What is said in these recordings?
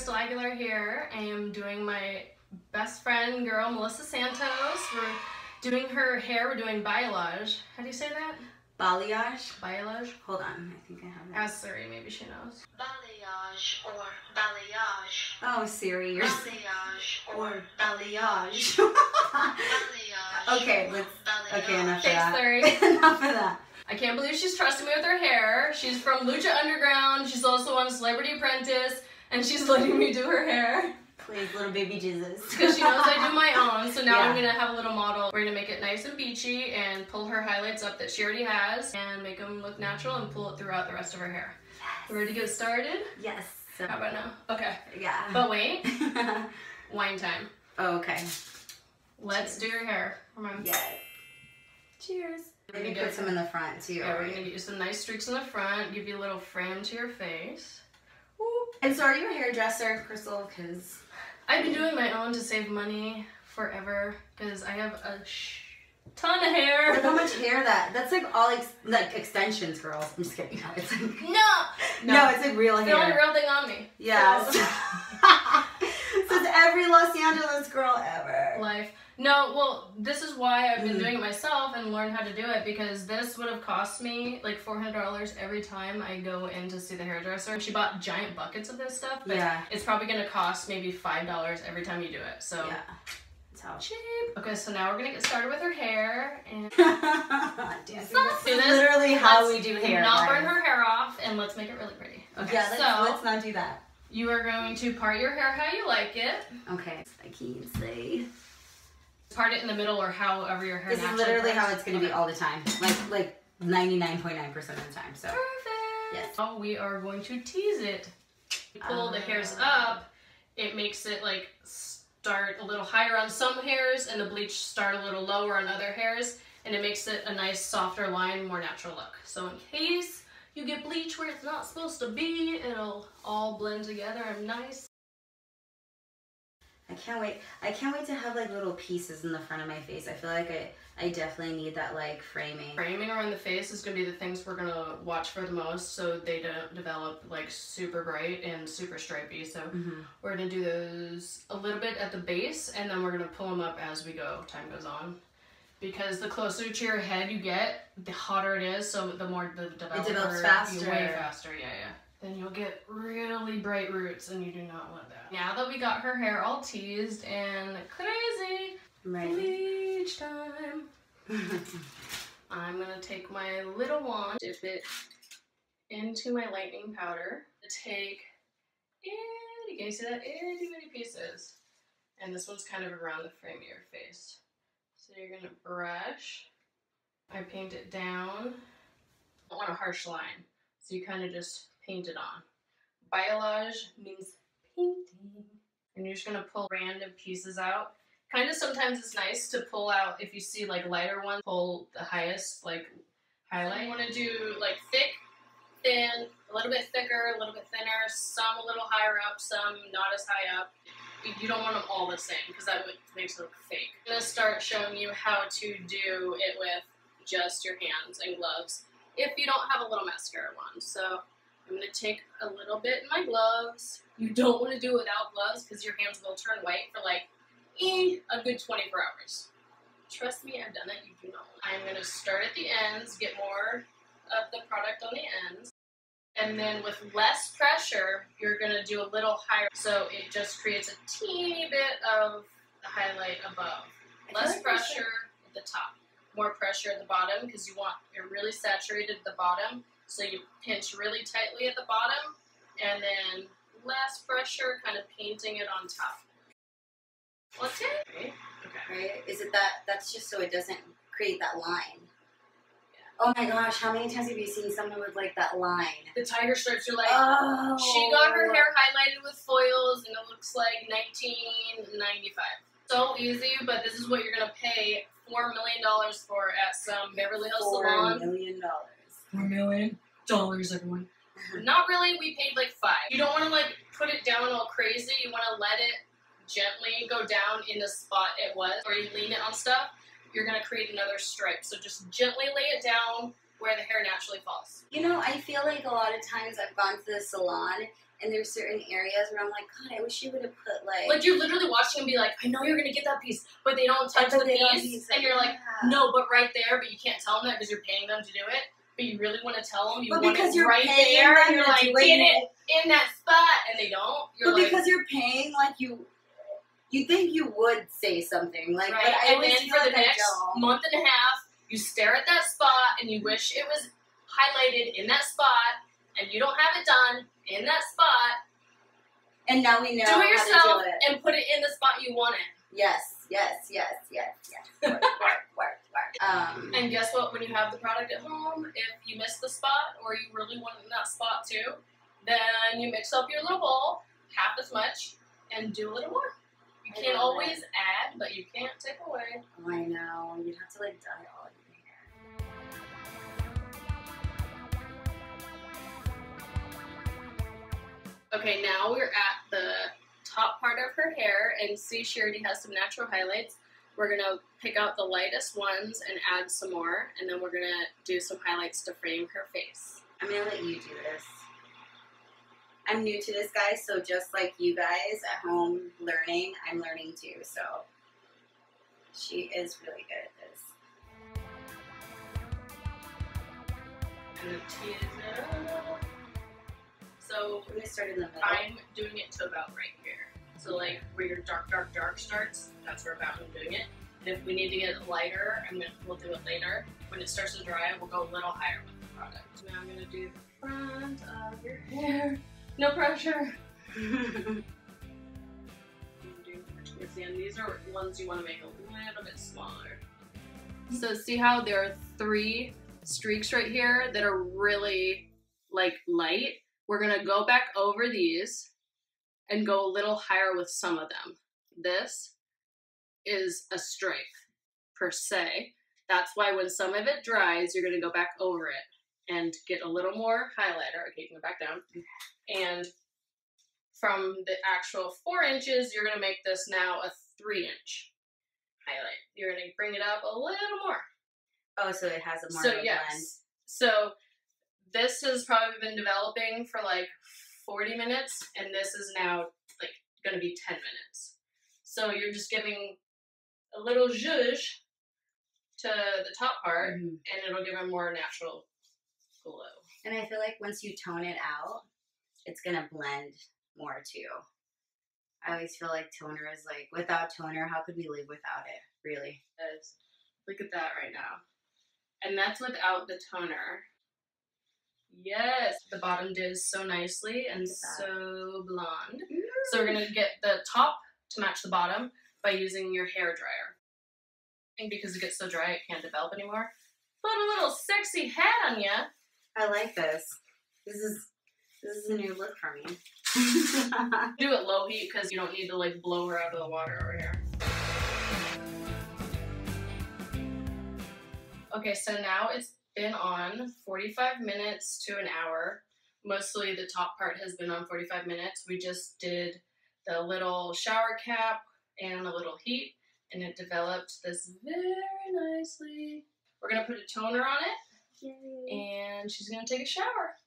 Crystal Aguilar here. I am doing my best friend girl, Melissa Santos. We're doing her hair. We're doing balayage. How do you say that? Balayage? Balayage? Hold on, I think I have it. Ask Siri, maybe she knows. Balayage or balayage. Oh, Siri, you're... Balayage or balayage. Balayage. Okay, let's... Okay, enough of Thanks, that. Siri. Enough of that. I can't believe she's trusting me with her hair. She's from Bleach Underground. She's also on Celebrity Apprentice, and she's letting me do her hair. Please, little baby Jesus. Because she knows I do my own, so now Yeah. I'm going to have a little model. We're going to make it nice and beachy and pull her highlights up that she already has and make them look natural and pull it throughout the rest of her hair. Yes. You ready to get started? Yes. So, How about now? Okay. yeah. But wait. Wine time. Oh, okay. Let's do your hair. Come on. Yeah. Cheers. We're gonna put some in the front too. Yeah, we're going to get you some nice streaks in the front, give you a little frame to your face. Whoop. And so are you a hairdresser, Crystal? Because I've been doing my own to save money forever because I have a ton of hair. look how much hair that's like all like extensions, girls. I'm just kidding. It's like, No, it's like real the hair. only real thing on me. Yes. So. Says every Los Angeles girl ever. Life. No, well, this is why I've been doing it myself and learned how to do it, because this would have cost me like $400 every time I go in to see the hairdresser. She bought giant buckets of this stuff, but Yeah. it's probably going to cost maybe $5 every time you do it. So Yeah. That's how cheap. Okay, so now we're going to get started with her hair. And This do is this. literally how Let's we do hair. not guys. burn her hair off, and let's make it really pretty. Okay, Yeah, so let's not do that. you are going to part your hair how you like it. Okay, I can't say. Part it in the middle or however your hair This is naturally literally parts. how it's going to be all the time. Like 99.9% of the time. So Perfect. Yes. Now we are going to tease it. Pull the hairs up. It makes it like start a little higher on some hairs and the bleach start a little lower on other hairs, and it makes it a nice softer line, more natural look. So in case you get bleach where it's not supposed to be, it'll all blend together and nice. I can't wait. I can't wait to have like little pieces in the front of my face. I feel like I definitely need that like framing. Framing around the face is going to be the things we're going to watch for the most, so they don't develop like super bright and super stripy. So we're going to do those a little bit at the base, and then we're going to pull them up as we go, time goes on. Because the closer to your head you get, the hotter it is, so the more the developer, It develops faster. Way faster, yeah. Then you'll get really bright roots, and you do not want that. Now that we got her hair all teased and crazy, Right. bleach time. I'm gonna take my little wand, dip it into my lightning powder, take itty, can you see that? Itty bitty pieces. And this one's kind of around the frame of your face. So you're gonna brush. I paint it down. I don't want a harsh line, so you kind of just paint it on. Balayage means painting. And you're just gonna pull random pieces out. Kind of sometimes it's nice to pull out, if you see like lighter ones, pull the highest like highlight. You wanna do like thick, thin, a little bit thicker, a little bit thinner, some a little higher up, some not as high up. You don't want them all the same because that makes it look fake. I'm gonna start showing you how to do it with just your hands and gloves if you don't have a little mascara wand. So I'm going to take a little bit in my gloves. You don't want to do it without gloves because your hands will turn white for like a good 24 hours. Trust me, I've done it. You do not want to. I'm going to start at the ends, get more of the product on the ends. And then with less pressure, you're going to do a little higher. So it just creates a teeny bit of the highlight above. Less pressure at the top. More pressure at the bottom because you want it really saturated at the bottom. So you pinch really tightly at the bottom, and then less pressure, kind of painting it on top. Okay. Right? Okay. Right? Is it that's just so it doesn't create that line? Yeah. Oh my gosh, how many times have you seen someone with like that line? The tiger stripes are like, oh. She got her hair highlighted with foils, and it looks like 1995. So easy, but this is what you're going to pay $4 million for at some Beverly Hills salon. $4 million. $4 million, everyone. Not really, we paid like $5. You don't want to like put it down all crazy. You want to let it gently go down in the spot it was, or you lean it on stuff, you're going to create another stripe. So just gently lay it down where the hair naturally falls. You know, I feel like a lot of times I've gone to the salon And there's certain areas where I'm like, God, I wish you would have put like you're literally watching and be like, I know you're gonna get that piece, but they don't touch the piece, and you're like, no, but right there, but you can't tell them that because you're paying them to do it. But you really want to tell them you want it right there, and you're like, get it in that spot, and they don't. But because you're paying, like you think you would say something, like, right. But I and then for the next month and a half, you stare at that spot and you wish it was highlighted in that spot, and you don't have it done in that spot. And now we know do it yourself how to do it. And put it in the spot you want it. Yes. Work. And guess what? When you have the product at home, if you miss the spot or you really want it in that spot too, then you mix up your little bowl half as much and do a little more. You can't always add, but you can't take away. Oh, I know. You'd have to like dye all of your hair. Okay, now we're at the top part of her hair, and see, she already has some natural highlights. We're gonna pick out the lightest ones and add some more, and then we're gonna do some highlights to frame her face. I'm gonna let you do this. I'm new to this, guys, so just like you guys at home learning, I'm learning too, so she is really good at this. And tease it up. So I'm gonna start in the middle. I'm doing it to about right here. So like where your dark starts, that's where about I'm doing it. And if we need to get it lighter, we'll do it later. When it starts to dry, we'll go a little higher with the product. Now I'm gonna do the front of your hair. No pressure. Do towards the end. These are ones you want to make a little bit smaller. So see how there are 3 streaks right here that are really like light? We're gonna go back over these and go a little higher with some of them. This is a stripe per se. That's why when some of it dries, you're gonna go back over it and get a little more highlighter. Okay, you can go back down. And from the actual 4 inches, you're gonna make this now a 3-inch highlight. You're gonna bring it up a little more. Oh, so it has a more of a blend. So this has probably been developing for like 40 minutes, and this is now like gonna be 10 minutes. So you're just giving a little zhuzh to the top part, and it'll give a more natural glow. And I feel like once you tone it out, it's gonna blend more too. I always feel like toner is like, without toner, how could we live without it, really? Look at that right now. And that's without the toner. Yes, the bottom did so nicely and so blonde. So we're gonna get the top to match the bottom by using your hair dryer. And because it gets so dry, it can't develop anymore. Put a little sexy hat on ya. I like this. This is a new look for me. Do it low heat because you don't need to like blow her out of the water over here. Okay, so now it's been on 45 minutes to an hour. Mostly the top part has been on 45 minutes. We just did the little shower cap and a little heat, and it developed this very nicely. We're gonna put a toner on it. Yay. And she's gonna take a shower.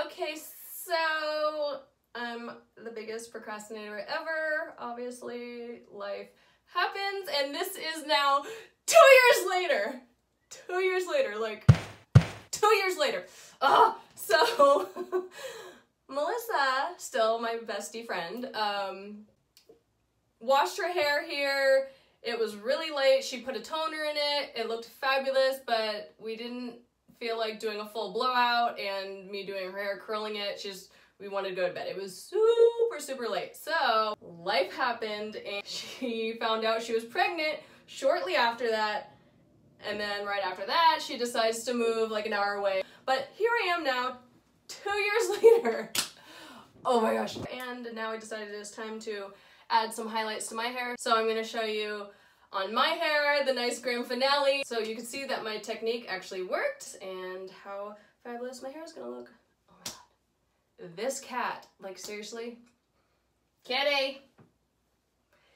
Okay, so I'm the biggest procrastinator ever. Obviously, life happens, and this is now 2 years later. 2 years later, like 2 years later. So Melissa, still my bestie friend, washed her hair here. It was really late. She put a toner in it. It looked fabulous, but we didn't feel like doing a full blowout and me doing her hair, curling it. We wanted to go to bed. It was super late. So life happened and she found out she was pregnant shortly after that. And then right after that, she decides to move like an hour away. But here I am now, 2 years later. Oh my gosh. And now I decided it's time to add some highlights to my hair. So I'm gonna show you on my hair the nice grand finale. So you can see that my technique actually worked and how fabulous my hair is gonna look. Oh my god. This cat, like seriously, Kitty.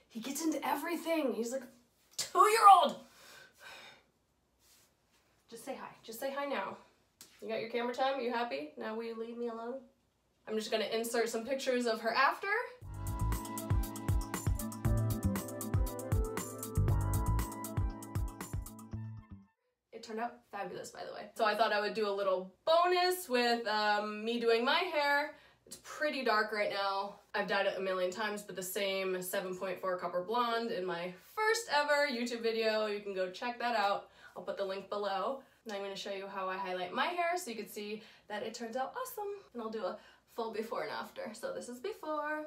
He gets into everything. He's like a 2-year-old. Just say hi. Just say hi now. You got your camera time? Are you happy? Now will you leave me alone? I'm just gonna insert some pictures of her after. It turned out fabulous, by the way. So I thought I would do a little bonus with me doing my hair. It's pretty dark right now. I've dyed it a million times, but the same 7.4 copper blonde in my first ever YouTube video. You can go check that out. I'll put the link below. And I'm gonna show you how I highlight my hair so you can see that it turns out awesome. And I'll do a full before and after. So this is before.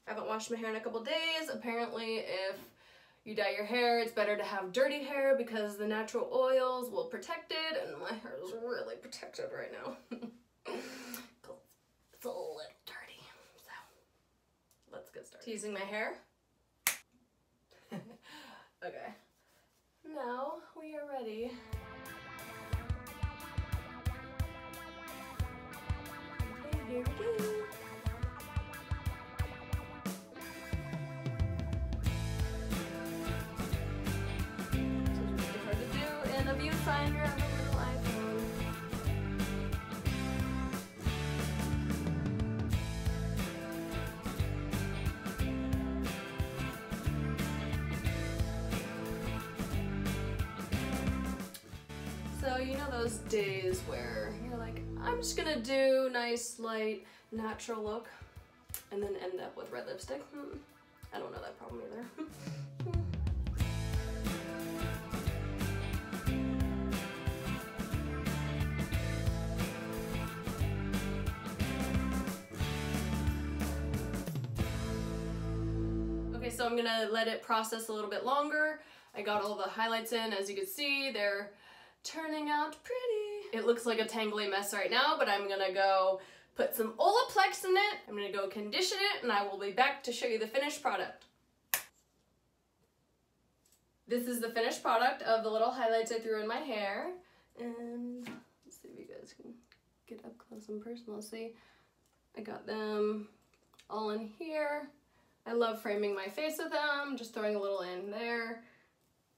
I haven't washed my hair in a couple days. Apparently, if you dye your hair, it's better to have dirty hair because the natural oils will protect it, and my hair is really protected right now. It's a little dirty, so let's get started. Teasing my hair. Okay, now we are ready. Okay, here we go. Find your little iPhone. So you know those days where you're like, I'm just gonna do nice, light, natural look, and then end up with red lipstick? I don't know that problem either. So I'm gonna let it process a little bit longer. I got all the highlights in. As you can see, they're turning out pretty. It looks like a tangly mess right now, but I'm gonna go put some Olaplex in it. I'm gonna go condition it, and I will be back to show you the finished product. This is the finished product of the little highlights I threw in my hair. And let's see if you guys can get up close and personal. See, I got them all in here. I love framing my face with them, just throwing a little in there,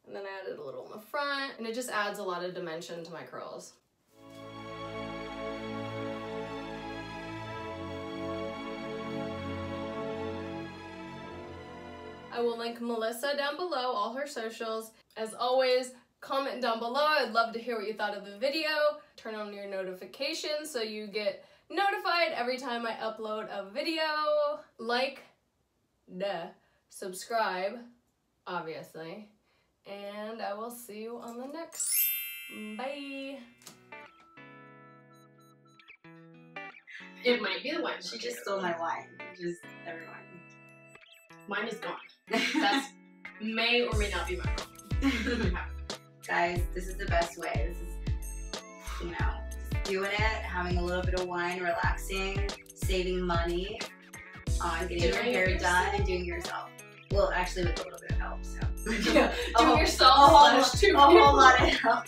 and then I added a little in the front, and it just adds a lot of dimension to my curls. I will link Melissa down below, all her socials. As always, comment down below. I'd love to hear what you thought of the video. Turn on your notifications so you get notified every time I upload a video. Like, subscribe, obviously, and I will see you on the next. Bye. It might be the wine. She just stole my wine. Just everyone. Mine is gone. That's may or may not be my problem. Guys, this is the best way. This is, you know, just doing it, having a little bit of wine, relaxing, saving money on getting your hair done and doing it yourself. Well, actually with a little bit of help, so. Yeah, doing yourself. A whole lot of help.